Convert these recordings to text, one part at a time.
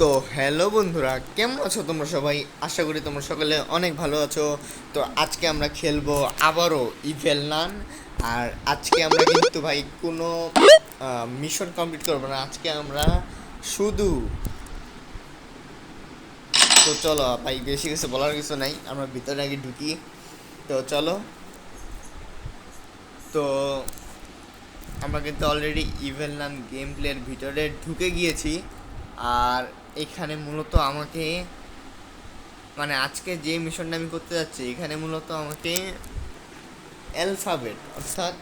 তো হ্যালো বন্ধুরা, কেমন আছো তোমরা সবাই? আশা করি তোমরা সকলে অনেক ভালো আছো। তো আজকে আমরা খেলবো আবারও ইভেল নান। আর আজকে আমরা কিন্তু ভাই কোনো মিশন কমপ্লিট করবো না, আজকে আমরা শুধু। তো চলো ভাই, বেশি কিছু বলার কিছু নাই, আমরা ভিতরে আগে ঢুকি। তো চলো। তো আমরা কিন্তু অলরেডি ইভেল নান গেম প্লের ভিতরে ঢুকে গিয়েছি। আর এখানে মূলত আমাকে, মানে আজকে যে মিশনটা আমি করতে যাচ্ছি, এখানে মূলত আমাকে অ্যালফাবেট, অর্থাৎ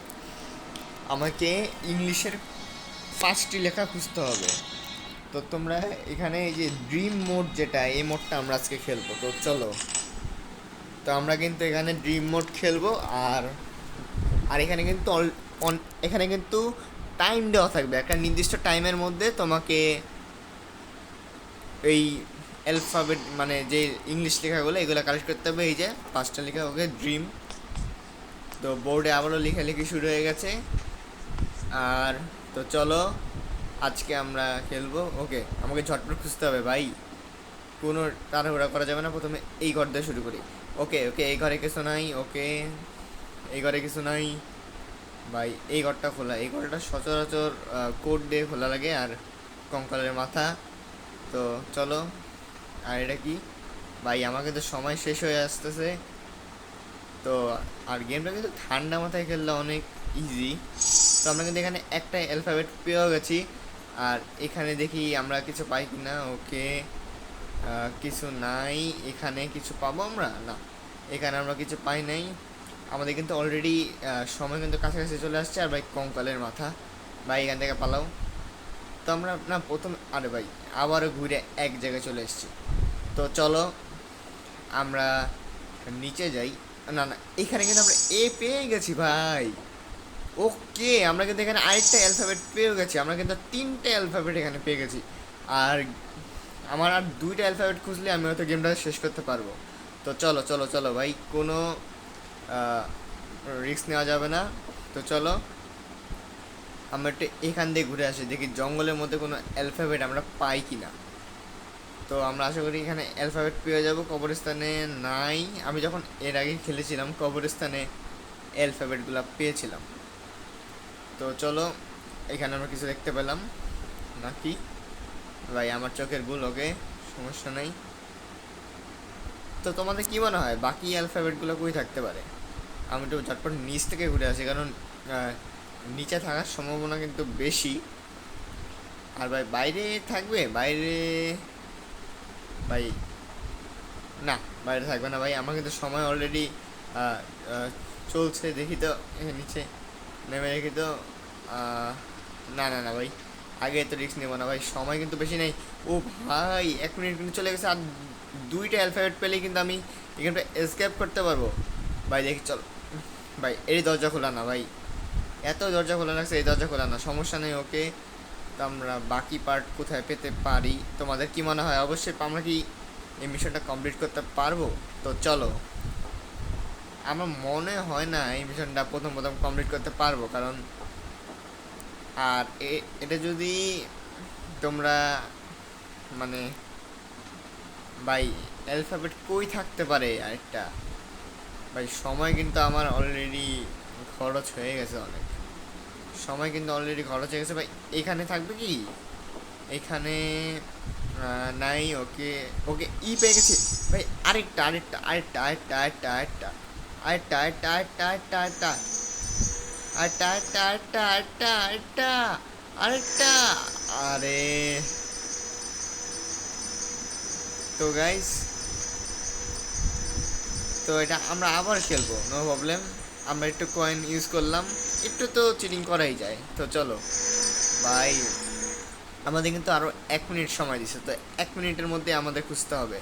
আমাকে ইংলিশের 5টি লেখা খুঁজতে হবে। তো তোমরা এখানে এই যে ড্রিম মোড, যেটা এই মোডটা আমরা আজকে খেলবো। তো চলো। তো আমরা কিন্তু এখানে ড্রিম মোড খেলবো। আর আর এখানে কিন্তু এখানে কিন্তু টাইম দেওয়া থাকবে, একটা নির্দিষ্ট টাইমের মধ্যে তোমাকে এই অ্যালফাবেট, মানে যে ইংলিশ লেখাগুলো, এগুলো কালেক্ট করতে হবে। এই যে 5টা লেখা, ওকে ড্রিম। তো বোর্ডে আবারও লেখালেখি শুরু হয়ে গেছে। আর তো চলো, আজকে আমরা খেলবো। ওকে, আমাকে ঝটপট খুঁজতে হবে ভাই, কোনো তাড়াহুড়া করা যাবে না। প্রথমে এই ঘর দিয়ে শুরু করি। ওকে ওকে, এই ঘরে কিছু নাই। ওকে, এই ঘরে কিছু নাই ভাই। এই ঘরটা খোলা, এই ঘরটা সচরাচর কোড দিয়ে খোলা লাগে। আর কঙ্কালের মাথা। তো চলো। আর এটা কি ভাই? আমাকে তো সময় শেষ হয়ে আসতেছে। তো আর গেমটা কিন্তু ঠান্ডা মাথায় খেললে অনেক ইজি। তো আমরা কিন্তু এখানে একটা অ্যালফাবেট পেয়েও গেছি। আর এখানে দেখি আমরা কিছু পাই কি না। ওকে, কিছু নাই। এখানে কিছু পাবো আমরা? না, এখানে আমরা কিছু পাই নাই। আমাদের কিন্তু অলরেডি সময় কিন্তু কাছাকাছি চলে আসছে। আর ভাই কঙ্কালের মাথা, ভাই এখান থেকে পালাও। তো আমরা না প্রথম, আরে ভাই আবারও ঘুরে এক জায়গায় চলে এসেছি। তো চলো আমরা নিচে যাই। না না, এখানে কিন্তু আমরা এ পেয়ে গেছি ভাই। ওকে, আমরা কিন্তু এখানে আরেকটা অ্যালফাবেট পেয়ে গেছি। আমরা কিন্তু 3টে অ্যালফাবেট এখানে পেয়ে গেছি। আর আমার আর 2টা অ্যালফাবেট খুঁজলে আমি হয়তো গেমটা শেষ করতে পারবো। তো চলো চলো চলো ভাই, কোনো রিস্ক নেওয়া যাবে না। তো চলো আমরা একটু এখান দিয়ে ঘুরে আসি, দেখি জঙ্গলের মধ্যে কোনো অ্যালফাবেট আমরা পাই কি না। তো আমরা আশা করি এখানে অ্যালফাবেট পেয়ে যাব। কবরস্থানে নাই। আমি যখন এর আগে খেলেছিলাম, কবরস্থানে অ্যালফাবেটগুলো পেয়েছিলাম। তো চলো, এখানে আমরা কিছু দেখতে পেলাম নাকি ভাই? আমার চোখের ভুল। ওকে, সমস্যা নাই। তো তোমাদের কি মনে হয় বাকি অ্যালফাবেটগুলো কই থাকতে পারে? আমি একটু ঝটপট নিচ থেকে ঘুরে আসি, কারণ আহ, নিচে থাকার সম্ভাবনা কিন্তু বেশি। আর ভাই বাইরে থাকবে? বাইরে ভাই না, বাইরে থাকবে না ভাই। আমার কিন্তু সময় অলরেডি চলছে, দেখি তো নিচে নেমে রেখি তো। না না না ভাই, আগে তো রিস্ক নেবো না ভাই, সময় কিন্তু বেশি নেই। ও ভাই, 1 মিনিট কিন্তু চলে গেছে। আর 2টা অ্যালফাবেট পেলেই কিন্তু আমি এখানটা এসকেপ করতে পারবো। ভাই দেখি চল। ভাই এই দরজা খোলা না ভাই, এত দরজা খোলা রাখছে, এই দরজা খোলা না, সমস্যা নেই। ওকে, তো আমরা বাকি পার্ট কোথায় পেতে পারি? তোমাদের কি মনে হয়? অবশ্যই আমরা কি এই মিশনটা কমপ্লিট করতে পারবো? তো চলো। আমার মনে হয় না এই মিশনটা প্রথম প্রথম কমপ্লিট করতে পারবো, কারণ আর এটা যদি তোমরা, মানে ভাই অ্যালফাবেট কই থাকতে পারে আরেকটা? ভাই সময় কিন্তু আমার অলরেডি খরচ হয়ে গেছে অনেক। সময় কিন্তু অলরেডি খরচ হয়ে গেছে ভাই। এখানে থাকবে কি? এখানে নাই। ওকে ওকে, ই পেয়ে গেছি ভাই। আরেকটা আরেকটা আরেকটা আরেকটা আরেকটা আরেকটা আরেকটা আরেকটা আরেকটা আরেকটা আরেকটা আরেকটা আরেকটা আরেকটা আরেকটা আরেকটা। আরে, তো গাইস, তো এটা আমরা আবার খেলবো, নো প্রবলেম। আমরা একটু কয়েন ইউজ করলাম, একটু তো চিটিং করাই যায়। তো চলো ভাই, আমাদের কিন্তু আরও 1 মিনিট সময় দিছে। তো 1 মিনিটের মধ্যে আমাদের খুঁজতে হবে।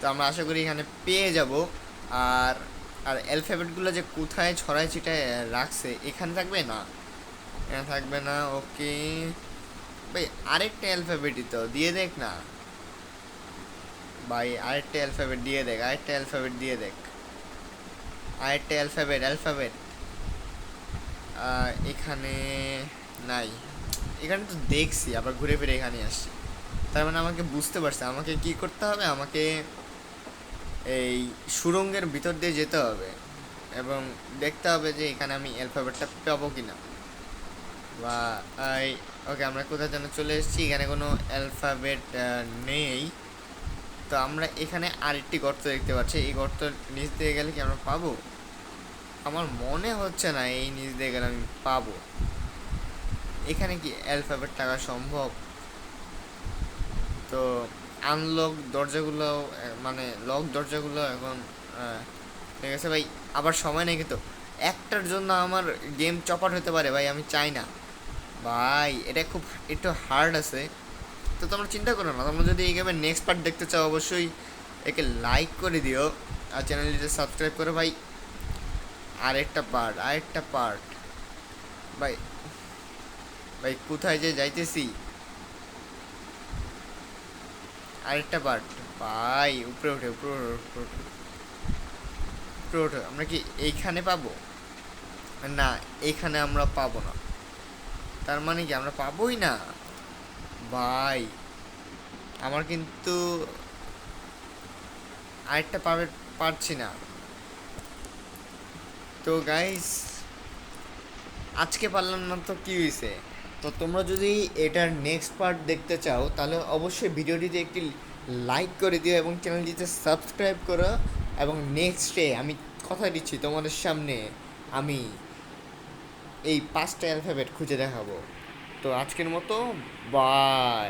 তো আমরা আশা করি এখানে পেয়ে যাব। আর আর অ্যালফাবেটগুলো যে কোথায় ছড়ায় ছিটায় রাখছে, এখানে থাকবে না, এখানে থাকবে না। ওকে ভাই, আরেকটা অ্যালফাবেটই তো দিয়ে দেখ না ভাই, আরেকটা অ্যালফাবেট দিয়ে দেখ, আরেকটা অ্যালফাবেট দিয়ে দেখ, আরেকটা অ্যালফাবেট অ্যালফাবেট এখানে নাই। এখানে তো দেখছি, আবার ঘুরে ফিরে এখানে আসছি। তার মানে আমাকে বুঝতে পারছে আমাকে কি করতে হবে, আমাকে এই সুড়ঙ্গের ভিতর দিয়ে যেতে হবে এবং দেখতে হবে যে এখানে আমি অ্যালফাবেটটা পাবো কিনা। বা এই ওকে, আমরা কোথায় যেন চলে এসেছি, এখানে কোনো অ্যালফাবেট নেই। তো আমরা এখানে আরেকটি গর্ত দেখতে পাচ্ছি, এই গর্তের নিচ দিয়ে গেলে কি আমরা পাবো? আমার মনে হচ্ছে না এই নিচ দিয়ে গেলে আমি পাবো। এখানে কি অ্যালফাবেট থাকা সম্ভব? তো আনলক দরজাগুলো মানে লক দরজাগুলো এখন ঠিক আছে ভাই, আবার সময় নেই কিন্তু একটার জন্য আমার গেম চপাট হতে পারে ভাই, আমি চাই না ভাই, এটা খুব একটু হার্ড আছে। তো তোমরা চিন্তা করো না, তোমরা যদি এই গেমের নেক্সট পার্ট দেখতে চাও অবশ্যই একে লাইক করে দিও আর চ্যানেলটিতে সাবস্ক্রাইব করো ভাই। আরেকটা পার্ট ভাই, ভাই কোথায় যে যাইতেছি, আরেকটা পার্ট ভাই, উপরে ওঠে উপরে ওঠে, উপরে ওঠে, উপরে ওঠে। আমরা কি এইখানে পাবো? না, এইখানে আমরা পাবো না। তার মানে কি আমরা পাবোই না ভাই? আমার কিন্তু আরেকটা পারছি না। তো গাইস, আজকে পারলাম না তো কি হয়েছে? তো তোমরা যদি এটার নেক্সট পার্ট দেখতে চাও তাহলে অবশ্যই ভিডিওটিতে একটি লাইক করে দিও এবং চ্যানেলটিতে সাবস্ক্রাইব করো। এবং নেক্সট ডে আমি কথা দিচ্ছি তোমাদের সামনে আমি এই 5টা অ্যালফাবেট খুঁজে দেখাবো। তো আজকের মতো বাই।